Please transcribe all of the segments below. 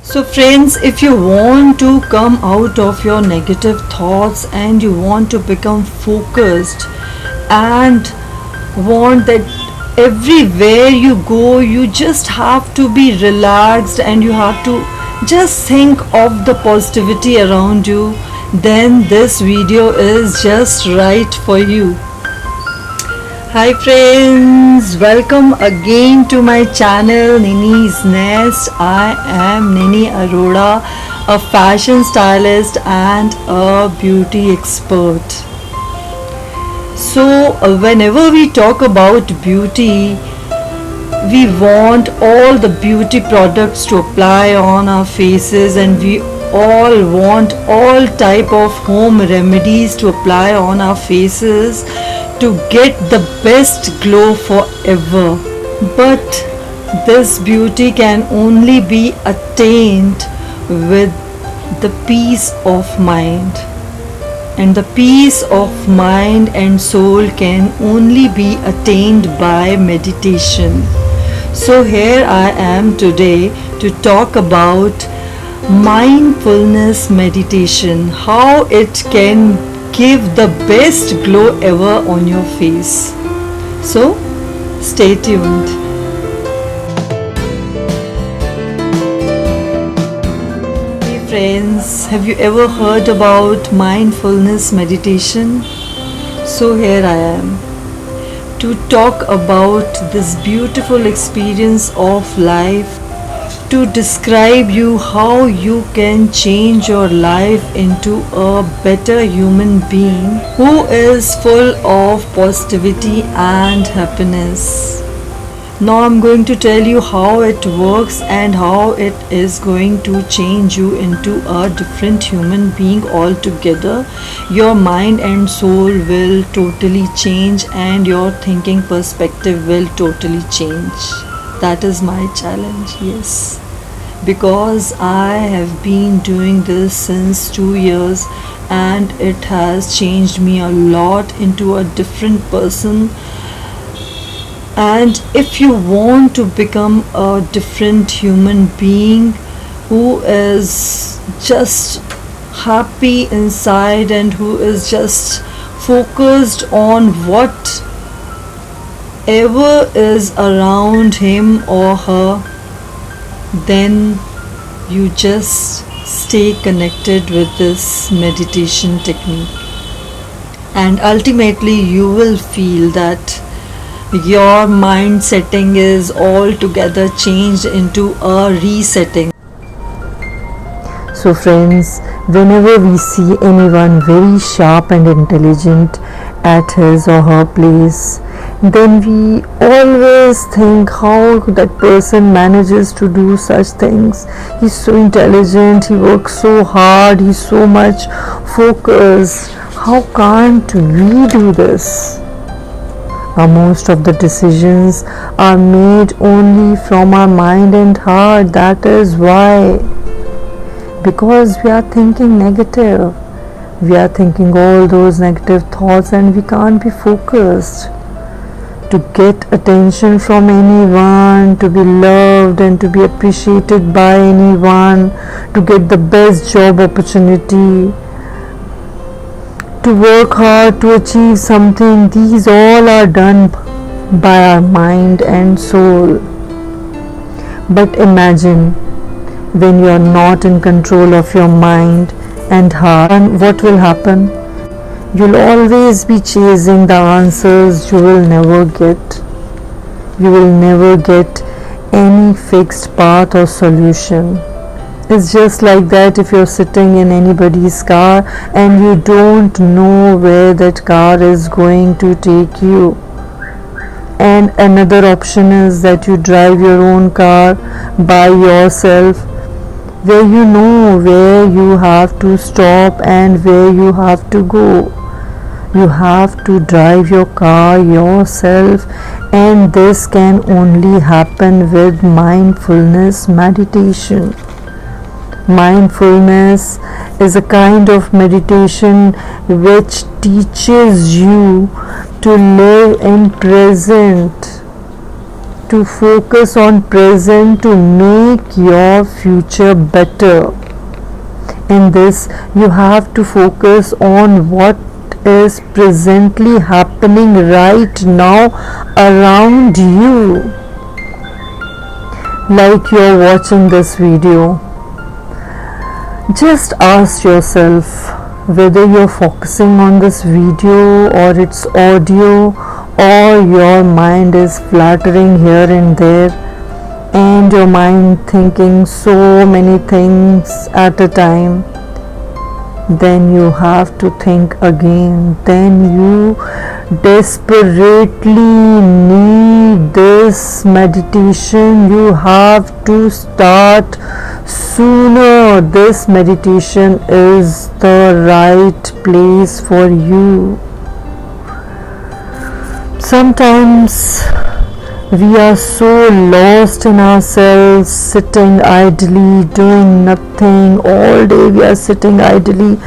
So friends, if you want to come out of your negative thoughts and you want to become focused and want that everywhere you go you just have to be relaxed and you have to just think of the positivity around you, then this video is just right for you. Hi friends, welcome again to my channel Nini's Nest. I am Nini Arora, a fashion stylist and a beauty expert. So whenever we talk about beauty, we want all the beauty products to apply on our faces, and we all want all type of home remedies to apply on our faces to get the best glow forever. But this beauty can only be attained with the peace of mind. And the peace of mind and soul can only be attained by meditation. So here I am today to talk about mindfulness meditation, how it can give the best glow ever on your face. So stay tuned. Hey friends, have you ever heard about mindfulness meditation? So here I am to talk about this beautiful experience of life, to describe you how you can change your life into a better human being who is full of positivity and happiness. Now I'm going to tell you how it works and how it is going to change you into a different human being altogether. Your mind and soul will totally change and your thinking perspective will totally change. That is my challenge, yes. Because I have been doing this since 2 years and it has changed me a lot into a different person. And if you want to become a different human being who is just happy inside and who is just focused on whatever is around him or her, then you just stay connected with this meditation technique. And ultimately you will feel that your mind setting is altogether changed into a resetting. So friends, whenever we see anyone very sharp and intelligent at his or her place, then we always think how that person manages to do such things. He's so intelligent, he works so hard, he's so much focused. How can't we do this? Most of the decisions are made only from our mind and heart. That is why. Because we are thinking negative. We are thinking all those negative thoughts and we can't be focused. To get attention from anyone, to be loved and to be appreciated by anyone, to get the best job opportunity, to work hard to achieve something, these all are done by our mind and soul. But imagine when you are not in control of your mind and heart, and what will happen? You'll always be chasing the answers you will never get. You will never get any fixed path or solution. It's just like that if you're sitting in anybody's car and you don't know where that car is going to take you. And another option is that you drive your own car by yourself, where you know where you have to stop and where you have to go. You have to drive your car yourself, and this can only happen with mindfulness meditation. Mindfulness is a kind of meditation which teaches you to live in present, to focus on present to make your future better. In this, you have to focus on what is presently happening right now around you. Like you're watching this video, just ask yourself whether you're focusing on this video or its audio, or your mind is fluttering here and there, and your mind thinking so many things at a time. Then you have to think again. Then you desperately need this meditation. You have to start sooner. This meditation is the right place for you. Sometimes we are so lost in ourselves, sitting idly, doing nothing. All day we are sitting idly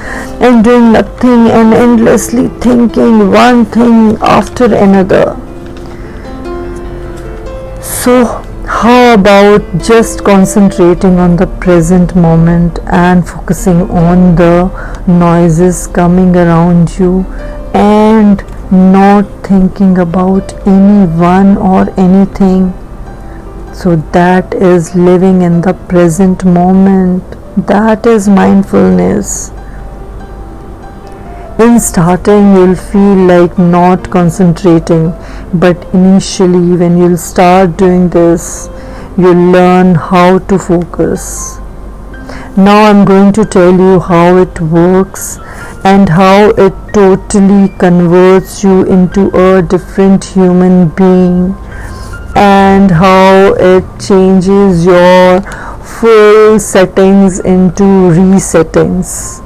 and doing nothing and endlessly thinking one thing after another. So, how about just concentrating on the present moment and focusing on the noises coming around you and not thinking about anyone or anything? So that is living in the present moment. That is mindfulness. In starting, you'll feel like not concentrating, but initially, when you'll start doing this, you'll learn how to focus. Now I'm going to tell you how it works and how it totally converts you into a different human being, and how it changes your full settings into resettings.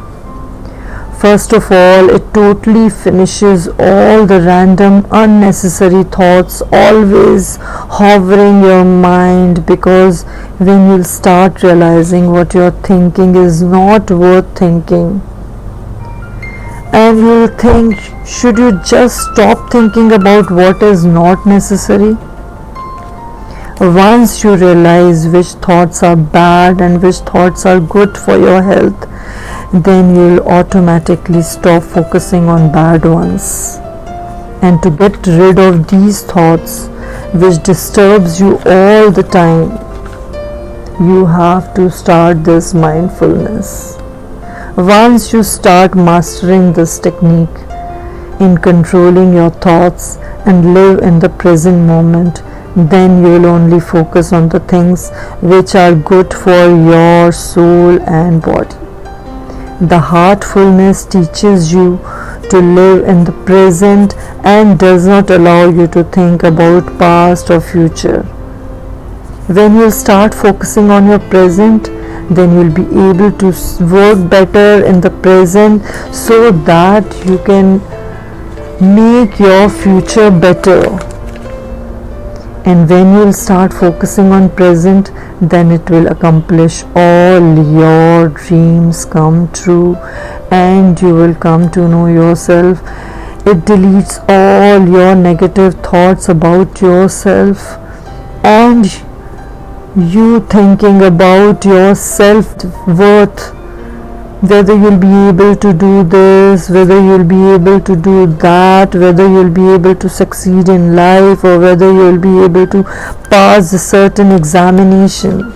First of all, it totally finishes all the random unnecessary thoughts always hovering your mind, because when you'll start realizing what you're thinking is not worth thinking, and you'll think, should you just stop thinking about what is not necessary? Once you realize which thoughts are bad and which thoughts are good for your health, then you'll automatically stop focusing on bad ones. And to get rid of these thoughts which disturbs you all the time, you have to start this mindfulness. Once you start mastering this technique in controlling your thoughts and live in the present moment, then you will only focus on the things which are good for your soul and body. The heartfulness teaches you to live in the present and does not allow you to think about past or future. When you start focusing on your present, then you'll be able to work better in the present so that you can make your future better. And when you'll start focusing on present, then it will accomplish all your dreams come true, and you will come to know yourself. It deletes all your negative thoughts about yourself, and you thinking about your self-worth, whether you'll be able to do this, whether you'll be able to do that, whether you'll be able to succeed in life, or whether you'll be able to pass a certain examination.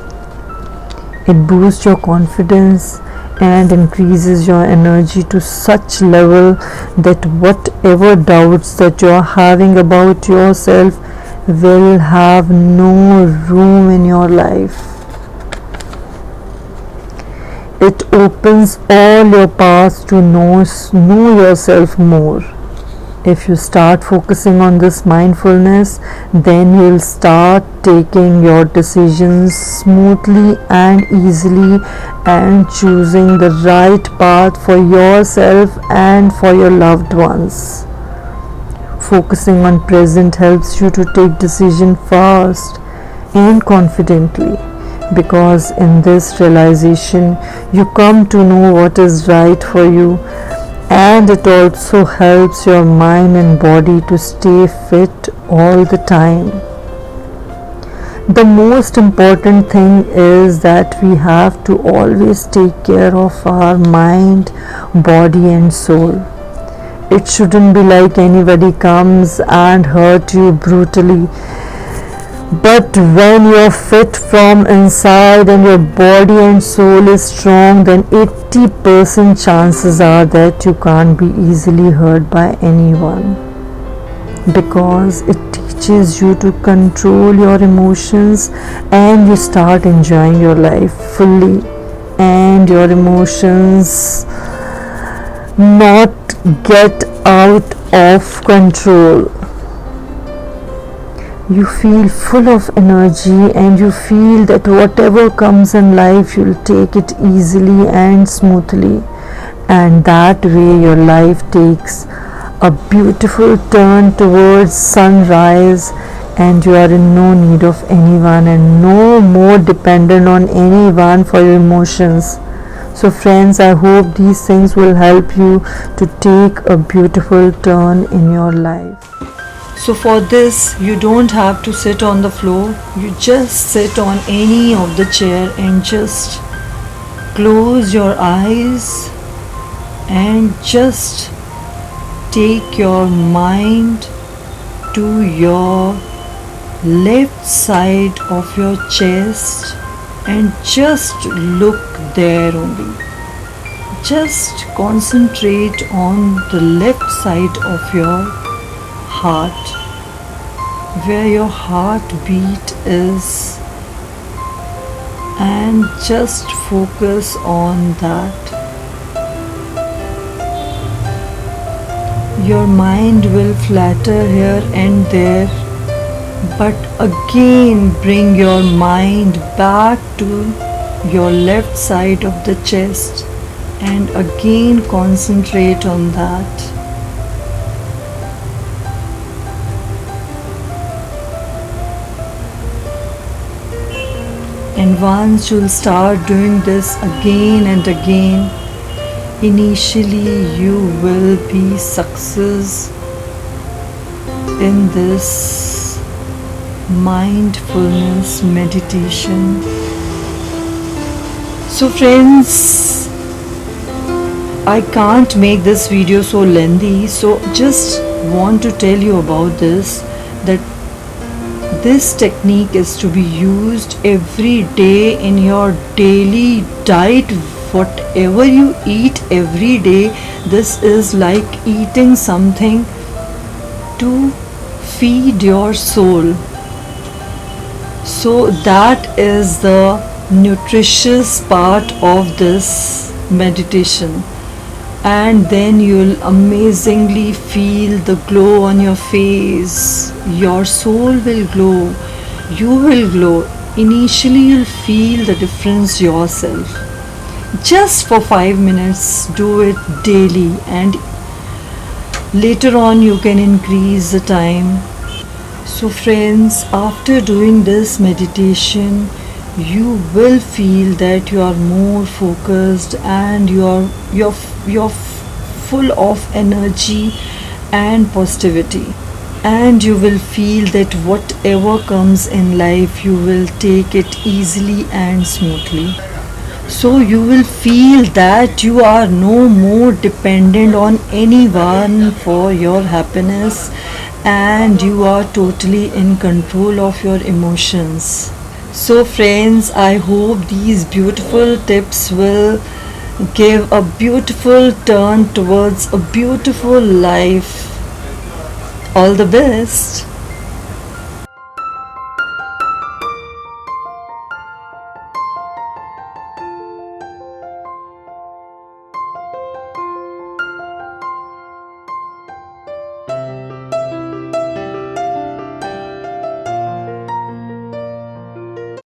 It boosts your confidence and increases your energy to such level that whatever doubts that you are having about yourself will have no room in your life. It opens all your paths to know yourself more. If you start focusing on this mindfulness, then you'll start taking your decisions smoothly and easily and choosing the right path for yourself and for your loved ones. Focusing on present helps you to take decision fast and confidently, because in this realization you come to know what is right for you, and it also helps your mind and body to stay fit all the time. The most important thing is that we have to always take care of our mind, body, and soul. It shouldn't be like anybody comes and hurt you brutally. But when you're fit from inside and your body and soul is strong, then 80% chances are that you can't be easily hurt by anyone, because it teaches you to control your emotions and you start enjoying your life fully, and your emotions not get out of control. You feel full of energy and you feel that whatever comes in life you'll take it easily and smoothly, and that way your life takes a beautiful turn towards sunrise, and you are in no need of anyone and no more dependent on anyone for your emotions. So friends, I hope these things will help you to take a beautiful turn in your life. So for this, you don't have to sit on the floor. You just sit on any of the chair and just close your eyes and just take your mind to your left side of your chest and just look there only. Just concentrate on the left side of your heart, where your heartbeat is, and just focus on that. Your mind will flutter here and there, but again bring your mind back to your left side of the chest and again concentrate on that. And once you'll start doing this again and again, initially you will be success in this mindfulness meditation. So friends, I can't make this video so lengthy, so just want to tell you about this, that this technique is to be used every day in your daily diet. Whatever you eat every day, this is like eating something to feed your soul. So that is the nutritious part of this meditation. And then you'll amazingly feel the glow on your face. Your soul will glow. You will glow. Initially you'll feel the difference yourself. Just for 5 minutes, do it daily, and later on you can increase the time. So friends, after doing this meditation, you will feel that you are more focused and you're full of energy and positivity, and you will feel that whatever comes in life you will take it easily and smoothly. So you will feel that you are no more dependent on anyone for your happiness, and you are totally in control of your emotions. So friends, I hope these beautiful tips will give a beautiful turn towards a beautiful life. All the best.